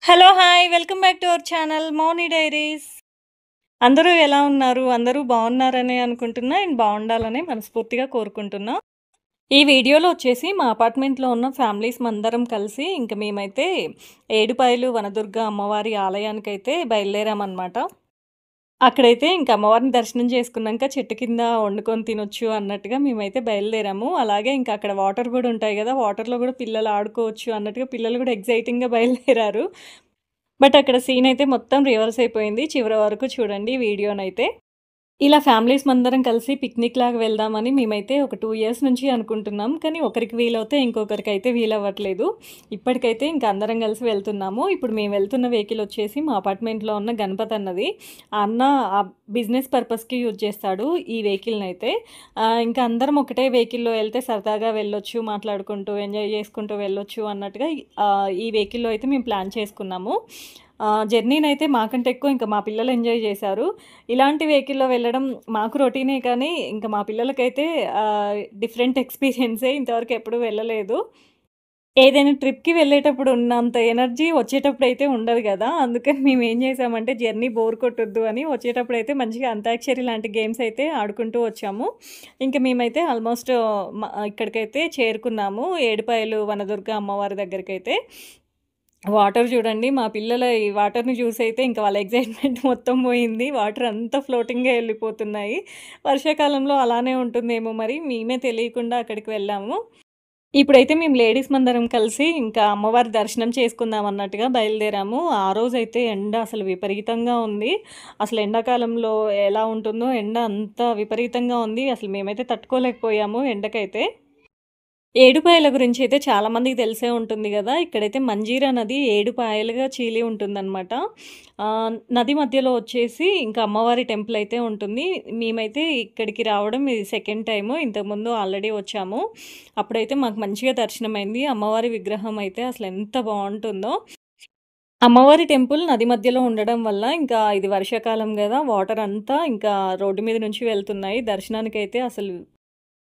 Hello! Hi! Welcome back to our channel Mouni diaries. అందరూ ఎలా ఉన్నారు? అందరూ బాగున్నారనే అనుకుంటున్నా. అండ్ బాగుండాలనే మనస్ఫూర్తిగా కోరుకుంటున్నా. ఈ వీడియోలో వచ్చేసి మా అపార్ట్మెంట్‌లో ఉన్న ఫ్యామిలీస్ మందరం కలిసి ఇంక మేమైతే ఏడుపాయలు వనదుర్గ అమ్మవారి ఆలయానికైతే బయలుదేరామనమాట. అక్కడైతే ఇంక అమ్మవారిని దర్శనం చేసుకున్నాక చెట్టు కింద వండుకొని తినొచ్చు అన్నట్టుగా మేమైతే బయలుదేరాము. అలాగే ఇంకా అక్కడ వాటర్ గూడా ఉంటాయి గదా! వాటర్‌లో గూడా పిల్లలు ఆడుకోవచ్చు అన్నట్టుగా పిల్లలు గూడా ఎక్సైటింగ్‌గా బయలుదేరారు. బట్ అక్కడ సీన్ అయితే మొత్తం రివర్స్ అయిపోయింది. చివరి వరకు చూడండి వీడియోనైతే. ఇలా ఫ్యామిలీస్ మందరం కలిసి పిక్నిక్ లాగా వెళ్దామని మేమైతే ఒక 2 ఇయర్స్ నుంచి అనుకుంటున్నాం. కానీ ఒకరికి వీలవుతే ఇంకొకరికైతే వీలవ్వట్లేదు. ఇప్పటికైతే ఇంక అందరం కలిసి వెళ్తున్నాము. ఇప్పుడు మేము వెళ్తున్న వెహికల్ వచ్చేసి మా అపార్ట్మెంట్‌లో ఉన్న గణపతి అన్నది. ఆ అన్న బిజినెస్ పర్పస్‌కి యూజ్ చేస్తాడు ఈ వెహికల్‌నైతే. ఇంకా అందరం ఒకటే వెహికల్‌లో వెళ్తే సరదాగా వెళ్ళొచ్చు, మాట్లాడుకుంటూ, ఎంజాయ్ చేసుకుంటూ వెళ్ళొచ్చు అన్నట్టుగా ఈ వెహికల్‌లో అయితే మేము ప్లాన్ చేసుకున్నాము. జర్నీనైతే మాకంటే ఎక్కువ ఇంకా మా పిల్లలు ఎంజాయ్ చేశారు. ఇలాంటి వెహికల్‌లో వెళ్ళడం మాకు రొటీనే కానీ, ఇంకా మా పిల్లలకైతే డిఫరెంట్ ఎక్స్‌పీరియన్సే. ఇంతవరకు ఎప్పుడు వెళ్ళలేదు. ఏదైనా ట్రిప్‌కి వెళ్ళేటప్పుడు ఉన్నంత ఎనర్జీ వచ్చేటప్పుడైతే ఉండదు గదా! అందుకని మేమేం చేసామంటే జర్నీ బోర్ కొట్టొద్దు అని వచ్చేటప్పుడైతే మంచిగా అంతాక్షరి లాంటి గేమ్స్ అయితే ఆడుకుంటూ వచ్చాము. ఇంక మేమైతే ఆల్మోస్ట్ ఇక్కడికైతే చేరుకున్నాము. ఏడుపాయలు వనదుర్గ అమ్మవారి దగ్గరికైతే. వాటర్ చూడండి. మా పిల్లల ఈ వాటర్‌ని చూసైతే ఇంక వాళ్ళ ఎక్సైట్‌మెంట్ మొత్తం పోయింది. వాటర్ అంతా ఫ్లోటింగ్‌గా ఎళ్ళిపోతున్నాయి. వర్షాకాలంలో అలానే ఉంటుందేమో మరి. మేమే తెలియకుండా అక్కడికి వెళ్ళాము. ఇప్పుడైతే మేము లేడీస్ మందరం కలిసి ఇంకా అమ్మవారి దర్శనం చేసుకుందాం అన్నట్టుగా బయలుదేరాము. ఆ రోజైతే ఎండ అసలు విపరీతంగా ఉంది. అసలు ఎండాకాలంలో ఎలా ఉంటుందో ఎండ అంత విపరీతంగా ఉంది. అసలు మేమైతే తట్టుకోలేకపోయాము ఎండకైతే. ఏడుపాయల గురించయితే చాలామందికి తెలిసే ఉంటుంది గదా! ఇక్కడైతే మంజీరా నది ఏడుపాయలుగా చీలి ఉంటుందనమాట. నది మధ్యలో వచ్చేసి ఇంకా అమ్మవారి టెంపుల్ అయితే ఉంటుంది. మేమైతే ఇక్కడికి రావడం ఇది సెకండ్ టైము. ఇంతకుముందు ఆల్రెడీ వచ్చాము. అప్పుడైతే మాకు మంచిగా దర్శనమైంది. అమ్మవారి విగ్రహం అయితే అసలెంత బావుంటుందో. అమ్మవారి టెంపుల్ నది మధ్యలో ఉండడం వల్ల ఇంకా ఇది వర్షాకాలం గదా! వాటర్ అంతా ఇంకా రోడ్డు మీద నుంచి వెళ్తున్నాయి. దర్శనానికైతే అసలు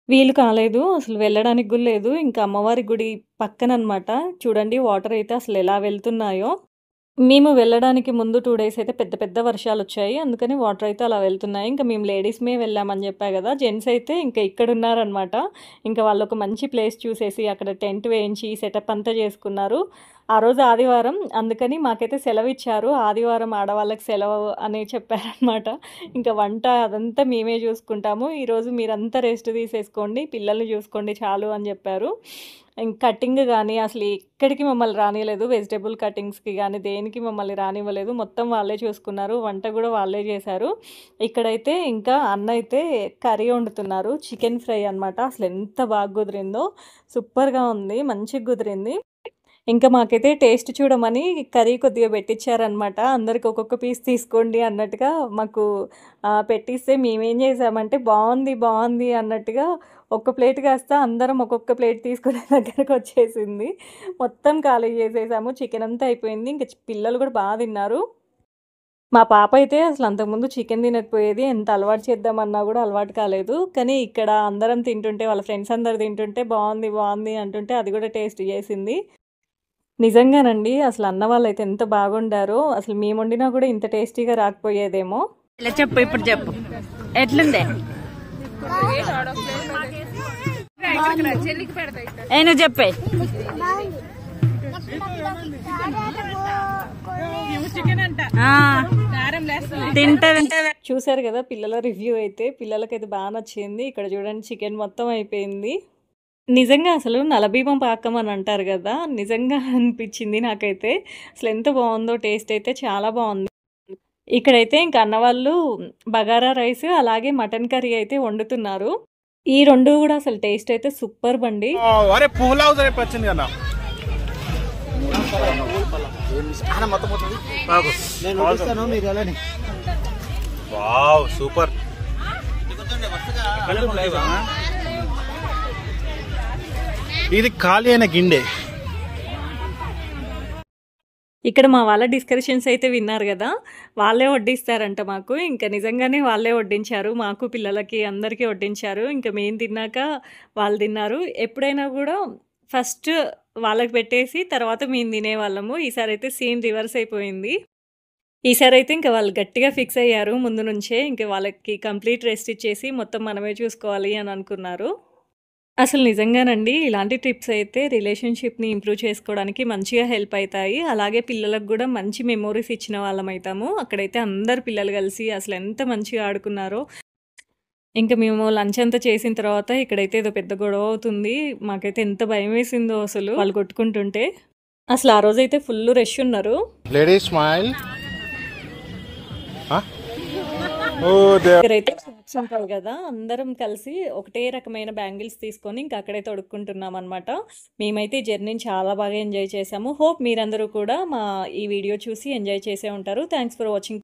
వీలు కాలేదు. అసలు వెళ్ళడానికి గూడా లేదు. ఇంకా అమ్మవారి గుడి పక్కననమాట. చూడండి వాటర్ అయితే అసలెలా వెళ్తున్నాయో. మేము వెళ్ళడానికి ముందు 2 డేస్ అయితే పెద్ద పెద్ద వర్షాలొచ్చాయి. అందుకని వాటర్ అయితే అలా వెళ్తున్నాయి. ఇంకా మేము లేడీస్‌మే వెళ్ళామని చెప్పా గదా! జెంట్స్ అయితే ఇంకా ఇక్కడున్నారనమాట. ఇంకా వాళ్ళొక మంచి ప్లేస్ చూసేసి అక్కడ టెంట్ వేయించి సెటప్ అంతా చేసుకున్నారు. ఆ రోజు ఆదివారం అందుకని మాకైతే సెలవిచ్చారు. ఆదివారం ఆడవాళ్ళకి సెలవు అని చెప్పారనమాట. ఇంకా వంట అదంతా మేమే చూసుకుంటాము. ఈరోజు మీరంతా రెస్ట్ తీసేసుకోండి. పిల్లల్ని చూసుకోండి చాలు అని చెప్పారు. కటింగ్ గానీ అసలు ఎక్కడికి మమ్మల్ని రానీయలేదు. వెజిటబుల్ కటింగ్స్‌కి గానీ, దేనికి మమ్మల్ని రానివ్వలేదు. మొత్తం వాళ్ళే చూసుకున్నారు. వంట గూడా వాళ్ళే చేశారు. ఇక్కడైతే ఇంకా అన్న అయితే కర్రీ వండుతున్నారు. చికెన్ ఫ్రై అనమాట. అసలెంత బాగా కుదిరిందో. సూపర్‌గా ఉంది. మంచిగా కుదిరింది. ఇంకా మాకైతే టేస్ట్ చూడమని కర్రీ కొద్దిగా పెట్టిచ్చారనమాట. అందరికి ఒక్కొక్క పీస్ తీసుకోండి అన్నట్టుగా మాకు పెట్టిస్తే మేమేం చేసామంటే బావుంది, బావుంది అన్నట్టుగా ఒక్క ప్లేట్ కాస్త అందరం ఒక్కొక్క ప్లేట్ తీసుకునే దగ్గరకొచ్చేసింది. మొత్తం ఖాళీ చేసేసాము. చికెన్ అంతా అయిపోయింది. ఇంక పిల్లలు కూడా బా తిన్నారు. మా పాప అయితే అసలు అంతకుముందు చికెన్ తినకపోయేది. ఎంత అలవాటు చేద్దామన్నా కూడా అలవాటు కాలేదు. కానీ ఇక్కడ అందరం తింటుంటే వాళ్ళ ఫ్రెండ్స్ అందరూ తింటుంటే బావుంది, బావుంది అంటుంటే అది కూడా టేస్ట్ చేసింది. నిజంగానండి. అసలు అన్న వాళ్ళైతే ఎంత బాగుండారో. అసలు మేమొండినా గూడా ఇంత టేస్టీగా రాకపోయేదేమో. ఇలా చెప్పు ఇప్పుడు చెప్పు ఎట్లుందే నువ్వు చెప్పే తింటా చూసారు గదా పిల్లల రివ్యూ అయితే. పిల్లలకైతే బా నచ్చింది. ఇక్కడ చూడండి చికెన్ మొత్తం అయిపోయింది. నిజంగా అసలు నలభీమం పాకం అని అంటారు గదా! నిజంగా అనిపిచ్చింది నాకైతే. అసలెంత బావుందో టేస్ట్ అయితే చాలా బావుంది. ఇక్కడైతే ఇంక అన్నవాళ్ళు బగారా రైస్ అలాగే మటన్ కర్రీ అయితే వండుతున్నారు. ఈ 2 గూడా అసలు టేస్ట్ అయితే సూపర్బండి. అరే పువ్వులాగా రేపు వచ్చింది కదా వావ్ సూపర్. ఇది ఖాళీ అయిన గిన్నె. ఇక్కడ మా వాళ్ళ డిస్కషన్స్ అయితే విన్నారు గదా! వాళ్ళే వడ్డిస్తారంట మాకు. ఇంకా నిజంగానే వాళ్ళే వడ్డించారు. మాకు, పిల్లలకి అందరికీ వడ్డించారు. ఇంక మేము తిన్నాక వాళ్ళు తిన్నారు. ఎప్పుడైనా గూడా ఫస్ట్ వాళ్ళకి పెట్టేసి తర్వాత మేము తినేవాళ్ళము. ఈసారి అయితే సీన్ రివర్స్ అయిపోయింది. ఈసారి అయితే ఇంకా వాళ్ళు గట్టిగా ఫిక్స్ అయ్యారు ముందు నుంచే. ఇంక వాళ్ళకి కంప్లీట్ రెస్ట్ ఇచ్చేసి మొత్తం మనమే చూసుకోవాలి అని అనుకున్నారు. అసలు నిజంగానండి ఇలాంటి ట్రిప్స్ అయితే రిలేషన్‌షిప్‌ని ఇంప్రూవ్ చేసుకోవడానికి మంచిగా హెల్ప్ అయితాయి. అలాగే పిల్లలకు గూడా మంచి మెమోరీస్ ఇచ్చిన వాళ్ళమైతాము. అక్కడైతే అందరు పిల్లలు కలిసి అసలు ఎంత మంచిగా ఆడుకున్నారో. ఇంక మేము లంచ్ అంతా చేసిన తర్వాత ఇక్కడైతే ఏదో పెద్ద గొడవ అవుతుంది. మాకైతే ఎంత భయమేసిందో అసలు వాళ్ళు కొట్టుకుంటుంటే. అసలు ఆ రోజైతే ఫుల్ రష్ ఉన్నారు. Lady smile. ఇక్కడైతే షాప్స్ ఉంటాయి కదా, అందరం కలిసి ఒకటే రకమైన బ్యాంగిల్స్ తీసుకొని ఇంకా అక్కడే తొడుక్కుంటున్నాం అనమాట. మేమైతే ఈ జర్నీని చాలా బాగా ఎంజాయ్ చేసాము. హోప్ మీరందరూ కూడా మా ఈ వీడియో చూసి ఎంజాయ్ చేసే ఉంటారు. Thanks for watching.